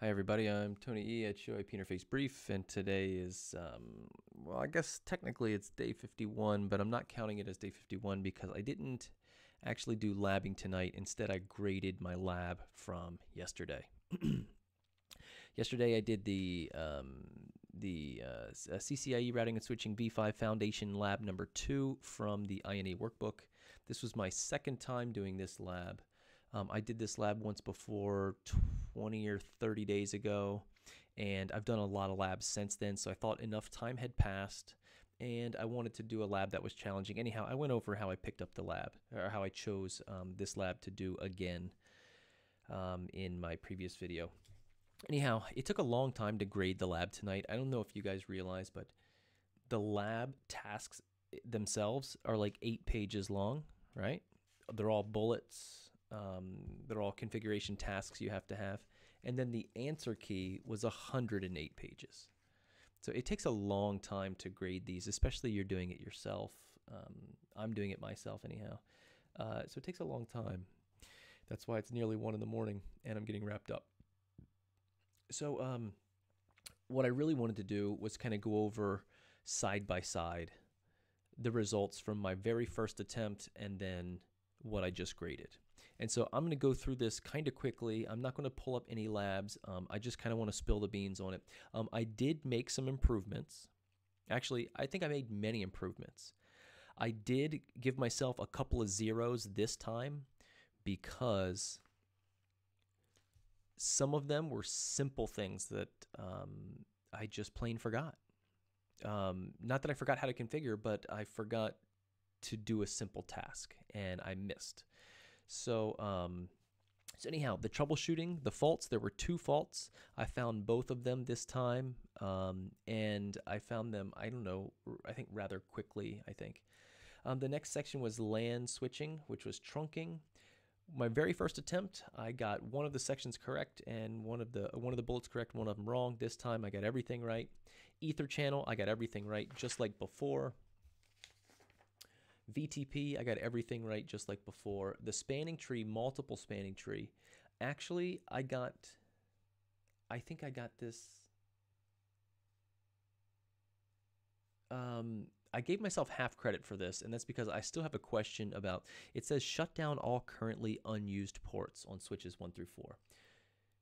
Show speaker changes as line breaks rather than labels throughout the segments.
Hi everybody, I'm Tony E at Show IP Interface Brief, and today is, well, I guess technically it's day 51, but I'm not counting it as day 51 because I didn't actually do labbing tonight. Instead, I graded my lab from yesterday. Yesterday I did the CCIE Routing and Switching V5 Foundation Lab number 2 from the INE workbook. This was my second time doing this lab. I did this lab once before 20 or 30 days ago, and I've done a lot of labs since then, so I thought enough time had passed, and I wanted to do a lab that was challenging. Anyhow, I went over how I picked up the lab, or how I chose this lab to do again in my previous video. Anyhow, it took a long time to grade the lab tonight. I don't know if you guys realize, but the lab tasks themselves are like 8 pages long, right? They're all bullets. They're all configuration tasks you have to have. And then the answer key was 108 pages. So it takes a long time to grade these, especially you're doing it yourself. I'm doing it myself anyhow. So it takes a long time. That's why it's nearly 1 in the morning and I'm getting wrapped up. So what I really wanted to do was kind of go over side by side the results from my very first attempt and then what I just graded. And so I'm going to go through this kind of quickly. I'm not going to pull up any labs. I just kind of want to spill the beans on it. I did make some improvements. Actually, I think I made many improvements. I did give myself a couple of zeros this time because some of them were simple things that I just plain forgot. Not that I forgot how to configure, but I forgot to do a simple task and I missed. So anyhow, the troubleshooting, the faults, there were 2 faults. I found both of them this time, and I found them, I don't know, I think rather quickly, I think. The next section was LAN switching, which was trunking. My very first attempt, I got one of the sections correct and one of the bullets correct, one of them wrong. This time I got everything right. Ether channel, I got everything right, just like before. VTP, I got everything right just like before. The spanning tree, multiple spanning tree. Actually, I think I got this. I gave myself half credit for this, and that's because I still have a question about, it says shut down all currently unused ports on switches 1 through 4.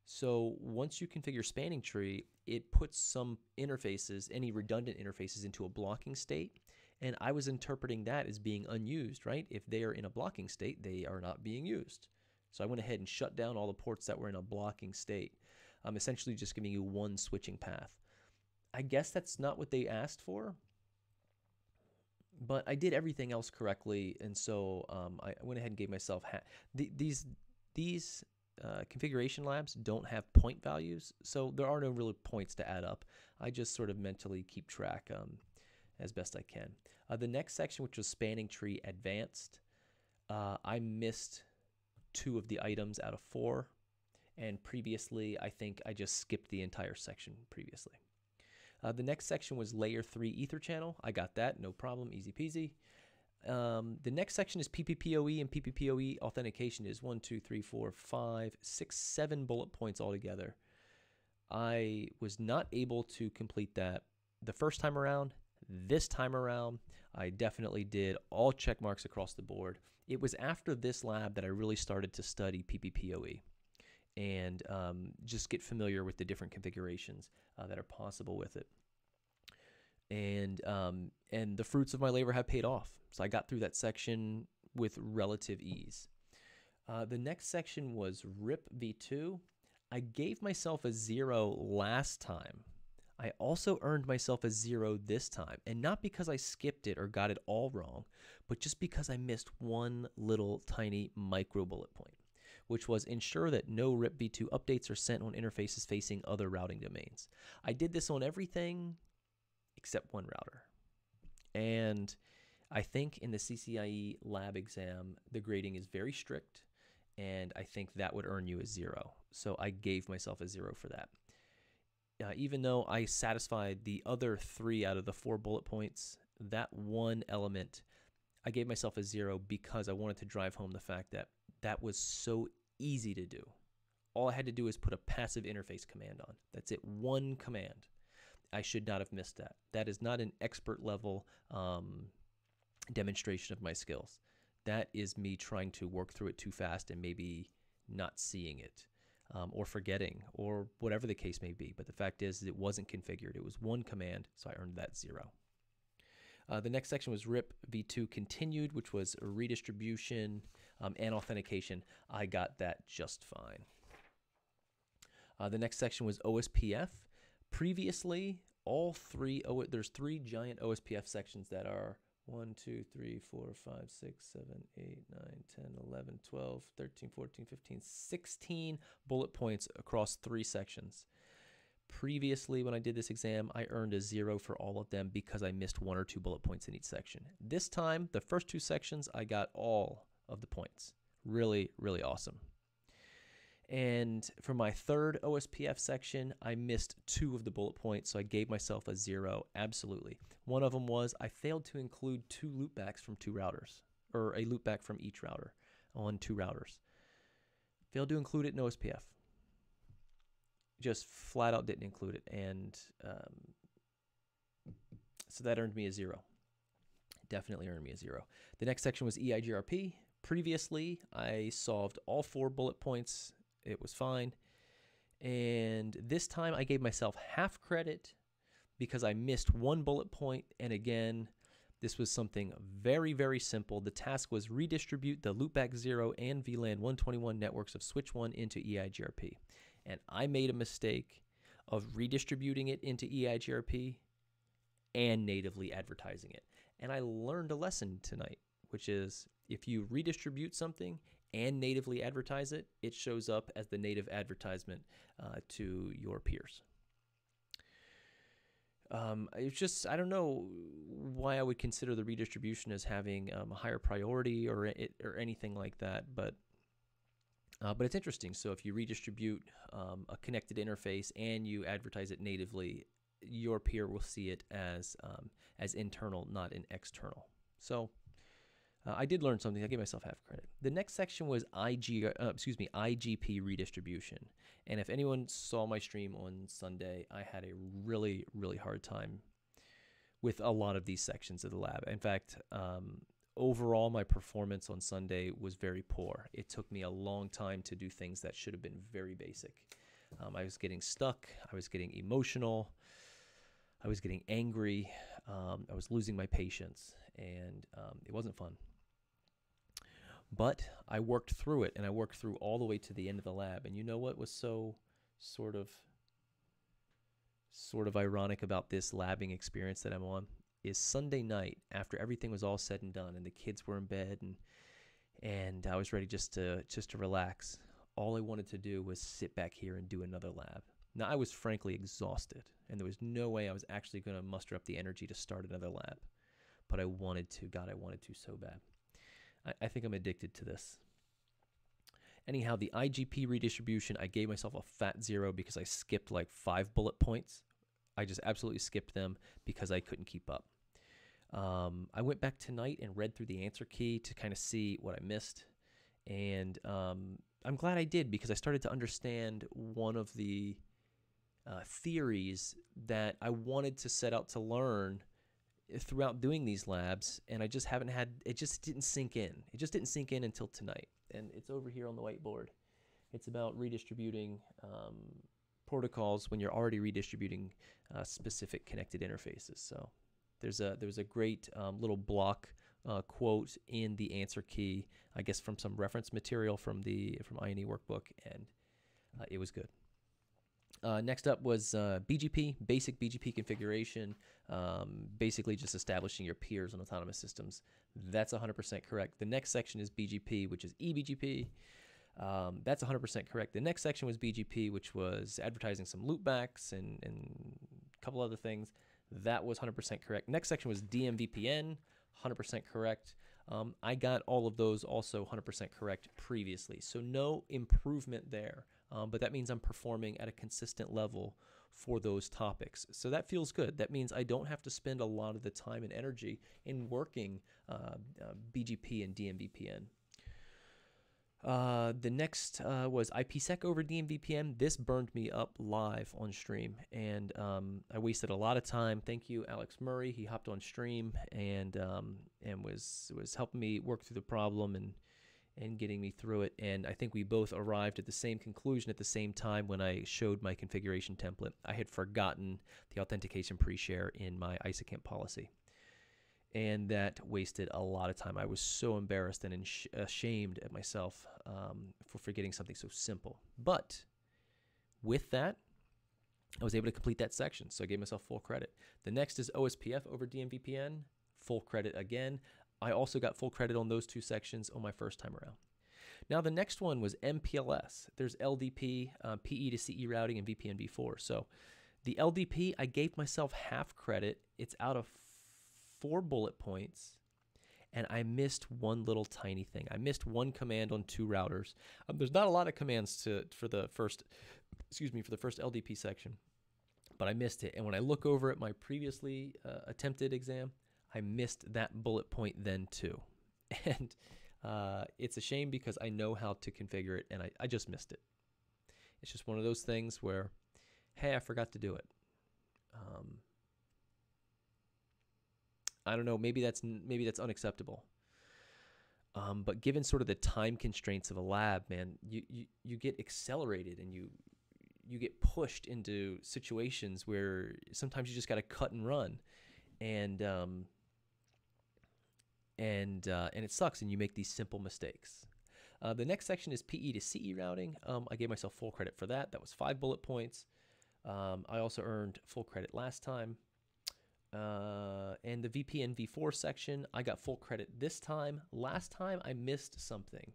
So once you configure spanning tree, it puts some interfaces, any redundant interfaces, into a blocking state. And I was interpreting that as being unused, right? If they are in a blocking state, they are not being used. So I went ahead and shut down all the ports that were in a blocking state. I'm essentially just giving you one switching path. I guess that's not what they asked for, but I did everything else correctly. And so I went ahead and gave myself these configuration labs don't have point values, so there are no real points to add up. I just sort of mentally keep track as best I can. The next section, which was spanning tree advanced, I missed 2 of the items out of 4, and previously I think I just skipped the entire section previously. The next section was layer 3 ether channel. I got that, no problem, easy peasy. The next section is PPPoE, and PPPoE authentication is 1, 2, 3, 4, 5, 6, 7 bullet points altogether. I was not able to complete that the first time around. This time around, I definitely did all check marks across the board. It was after this lab that I really started to study PPPoE and just get familiar with the different configurations that are possible with it. And the fruits of my labor have paid off. So I got through that section with relative ease. The next section was RIP v2. I gave myself a 0 last time. I also earned myself a 0 this time, and not because I skipped it or got it all wrong, but just because I missed one little tiny micro bullet point, which was ensure that no RIP v2 updates are sent on interfaces facing other routing domains. I did this on everything except one router. And I think in the CCIE lab exam, the grading is very strict, and I think that would earn you a 0. So I gave myself a 0 for that. Even though I satisfied the other 3 out of the 4 bullet points, that one element, I gave myself a 0 because I wanted to drive home the fact that that was so easy to do. All I had to do is put a passive interface command on. That's it, one command. I should not have missed that. That is not an expert level demonstration of my skills. That is me trying to work through it too fast and maybe not seeing it or forgetting or whatever the case may be. But the fact is it wasn't configured. It was one command, so I earned that 0. The next section was RIP v2 continued, which was redistribution and authentication. I got that just fine. The next section was OSPF. Previously, there's 3 giant OSPF sections that are 1, 2, 3, 4, 5, 6, 7, 8, 9, 10, 11, 12, 13, 14, 15, 16 bullet points across 3 sections. Previously, when I did this exam, I earned a 0 for all of them because I missed 1 or 2 bullet points in each section. This time, the first 2 sections, I got all of the points. Really, really awesome. And for my third OSPF section, I missed 2 of the bullet points, so I gave myself a 0, absolutely. One of them was I failed to include 2 loopbacks from 2 routers, or a loopback from each router on 2 routers. Failed to include it in OSPF. Just flat out didn't include it, and so that earned me a 0. Definitely earned me a 0. The next section was EIGRP. Previously, I solved all 4 bullet points. It was fine. And this time I gave myself half credit because I missed 1 bullet point. And again, this was something very, very simple. The task was redistribute the loopback 0 and VLAN 121 networks of switch 1 into EIGRP. And I made a mistake of redistributing it into EIGRP and natively advertising it. And I learned a lesson tonight, which is if you redistribute something and natively advertise it, it shows up as the native advertisement to your peers. It's just, I don't know why I would consider the redistribution as having a higher priority or anything like that, but it's interesting. So if you redistribute a connected interface and you advertise it natively, your peer will see it as internal, not an external. So I did learn something. I gave myself half credit. The next section was IGP Redistribution. And if anyone saw my stream on Sunday, I had a really, really hard time with a lot of these sections of the lab. In fact, overall, my performance on Sunday was very poor. It took me a long time to do things that should have been very basic. I was getting stuck. I was getting emotional. I was getting angry. I was losing my patience, and it wasn't fun. But I worked through it, and I worked through all the way to the end of the lab. And you know what was so sort of ironic about this labbing experience that I'm on is Sunday night, after everything was all said and done, and the kids were in bed, and I was ready just to relax. All I wanted to do was sit back here and do another lab. Now, I was frankly exhausted, and there was no way I was actually going to muster up the energy to start another lab. But I wanted to. God, I wanted to so bad. I think I'm addicted to this. Anyhow, the IGP redistribution, I gave myself a fat 0 because I skipped like 5 bullet points. I just absolutely skipped them because I couldn't keep up. I went back tonight and read through the answer key to kind of see what I missed. And I'm glad I did because I started to understand one of the theories that I wanted to set out to learn throughout doing these labs, and I just haven't had, it just didn't sink in. It just didn't sink in until tonight, and it's over here on the whiteboard. It's about redistributing protocols when you're already redistributing specific connected interfaces. So there's a great little block quote in the answer key, I guess from some reference material from INE workbook, and it was good. Next up was BGP, basic BGP configuration, basically just establishing your peers on autonomous systems. That's 100% correct. The next section is BGP, which is eBGP. That's 100% correct. The next section was BGP, which was advertising some loopbacks and a couple other things. That was 100% correct. Next section was DMVPN, 100% correct. I got all of those also 100% correct previously, so no improvement there. But that means I'm performing at a consistent level for those topics. So that feels good. That means I don't have to spend a lot of the time and energy in working BGP and DMVPN. The next was IPsec over DMVPN. This burned me up live on stream, and I wasted a lot of time. Thank you, Alex Murray. He hopped on stream and was helping me work through the problem and getting me through it. And I think we both arrived at the same conclusion at the same time when I showed my configuration template. I had forgotten the authentication pre-share in my ISACAMP policy, and that wasted a lot of time. I was so embarrassed and ashamed at myself for forgetting something so simple. But with that, I was able to complete that section, so I gave myself full credit. The next is OSPF over DMVPN, full credit again. I also got full credit on those two sections on my first time around. Now the next one was MPLS. There's LDP, PE to CE routing, and VPN v4. So the LDP, I gave myself half credit. It's out of 4 bullet points, and I missed one little tiny thing. I missed one command on 2 routers. There's not a lot of commands for the first LDP section, but I missed it. And when I look over at my previously attempted exam, I missed that bullet point then too. And it's a shame because I know how to configure it, and I just missed it. It's just one of those things where, hey, I forgot to do it. I don't know, maybe that's unacceptable. But given sort of the time constraints of a lab, man, you get accelerated and you get pushed into situations where sometimes you just got to cut and run, and it sucks, and you make these simple mistakes. The next section is PE to CE routing. I gave myself full credit for that. That was 5 bullet points. I also earned full credit last time. And the VPN v4 section, I got full credit this time. Last time I missed something.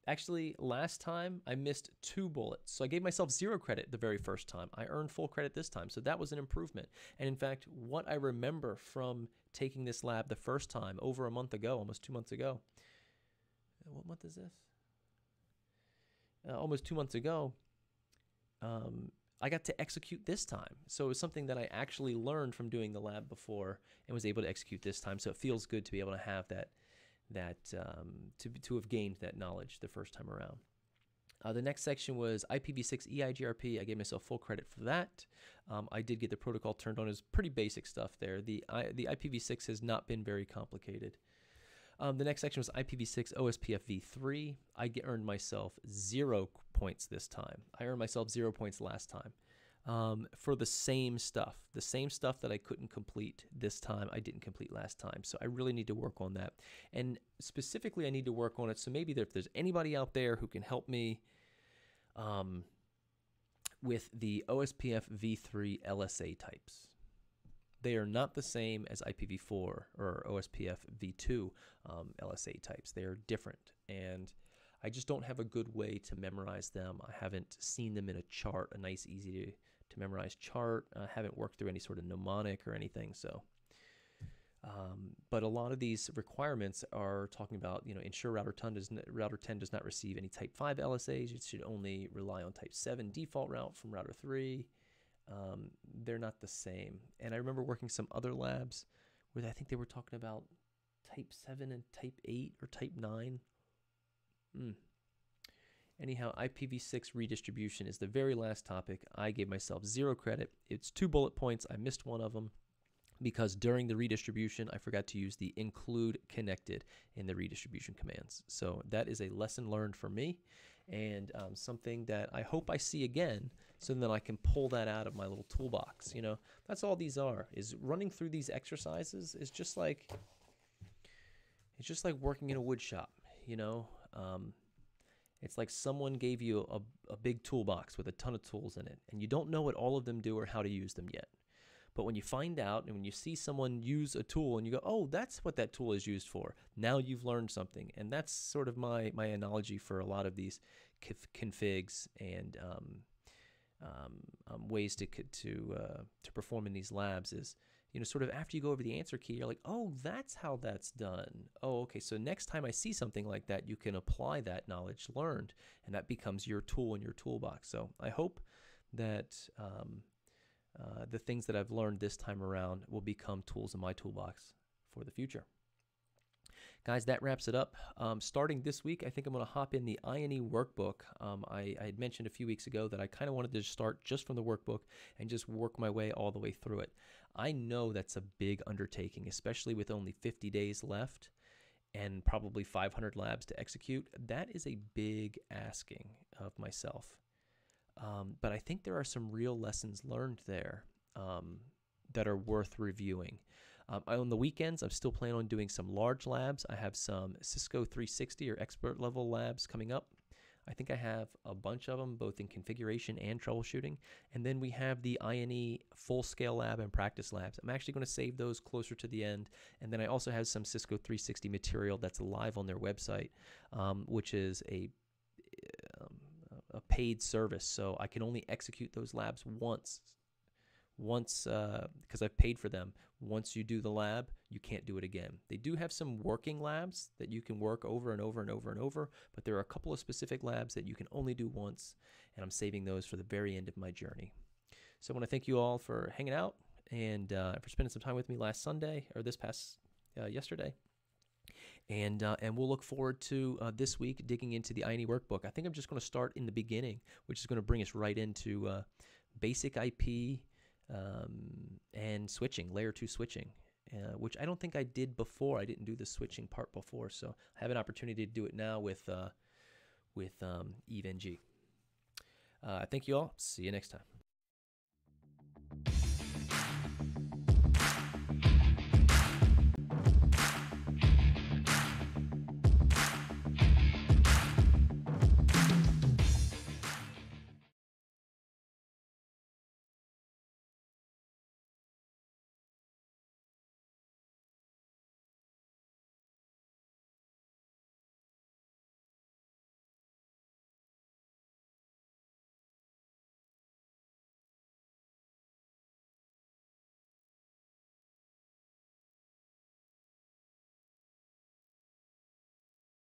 Actually, last time I missed 2 bullets. So I gave myself 0 credit the very first time. I earned full credit this time. So that was an improvement. And in fact, what I remember from taking this lab the first time over a month ago, almost 2 months ago. What month is this? Almost 2 months ago. I got to execute this time. So it was something that I actually learned from doing the lab before and was able to execute this time. So it feels good to be able to have to have gained that knowledge the first time around. The next section was IPv6 EIGRP. I gave myself full credit for that. I did get the protocol turned on. It was pretty basic stuff there. The IPv6 has not been very complicated. The next section was IPv6 OSPF v3. I earned myself 0 points this time. I earned myself 0 points last time for the same stuff. The same stuff that I couldn't complete this time, I didn't complete last time. So I really need to work on that. And specifically, I need to work on it. So maybe if there's anybody out there who can help me with the OSPF v3 LSA types. They are not the same as IPv4 or OSPF v2 LSA types. They are different, and I just don't have a good way to memorize them. I haven't seen them in a chart, a nice, easy to memorize chart. I haven't worked through any sort of mnemonic or anything. So, but a lot of these requirements are talking about, ensure router 10 does not receive any Type 5 LSAs. It should only rely on Type 7 default route from router 3. They're not the same. And I remember working some other labs where I think they were talking about Type 7 and Type 8 or Type 9. Anyhow, IPv6 redistribution is the very last topic. I gave myself 0 credit. It's 2 bullet points. I missed one of them because during the redistribution, I forgot to use the include connected in the redistribution commands. So that is a lesson learned for me, and something that I hope I see again, so then I can pull that out of my little toolbox. That's all these are, is running through these exercises is just like, it's just like working in a wood shop, It's like someone gave you a big toolbox with a ton of tools in it, and you don't know what all of them do or how to use them yet. But when you find out and when you see someone use a tool and you go, oh, that's what that tool is used for, now you've learned something. And that's sort of my analogy for a lot of these configs and ways to perform in these labs is, sort of after you go over the answer key, you're like, oh, that's how that's done. Oh, okay, so next time I see something like that, you can apply that knowledge learned, and that becomes your tool in your toolbox. So I hope that the things that I've learned this time around will become tools in my toolbox for the future. Guys, that wraps it up. Starting this week, I think I'm going to hop in the INE workbook. I had mentioned a few weeks ago that I kind of wanted to start just from the workbook and just work my way all the way through it. I know that's a big undertaking, especially with only 50 days left and probably 500 labs to execute. That is a big asking of myself. But I think there are some real lessons learned there that are worth reviewing. On the weekends, I'm still planning on doing some large labs. I have some Cisco 360 or expert level labs coming up. I think I have a bunch of them, both in configuration and troubleshooting. And then we have the INE full-scale lab and practice labs. I'm actually going to save those closer to the end. And then I also have some Cisco 360 material that's live on their website, which is a paid service. So I can only execute those labs once because I've paid for them. Once you do the lab, you can't do it again. They do have some working labs that you can work over and over and over and over, but there are a couple of specific labs that you can only do once, and I'm saving those for the very end of my journey. So I want to thank you all for hanging out and for spending some time with me last Sunday, or this past yesterday. And we'll look forward to this week digging into the INE workbook. I think I'm just going to start in the beginning, which is going to bring us right into basic IP and switching, layer 2 switching, which I don't think I did before. I didn't do the switching part before, so I have an opportunity to do it now with EVE-NG. Thank you all. See you next time.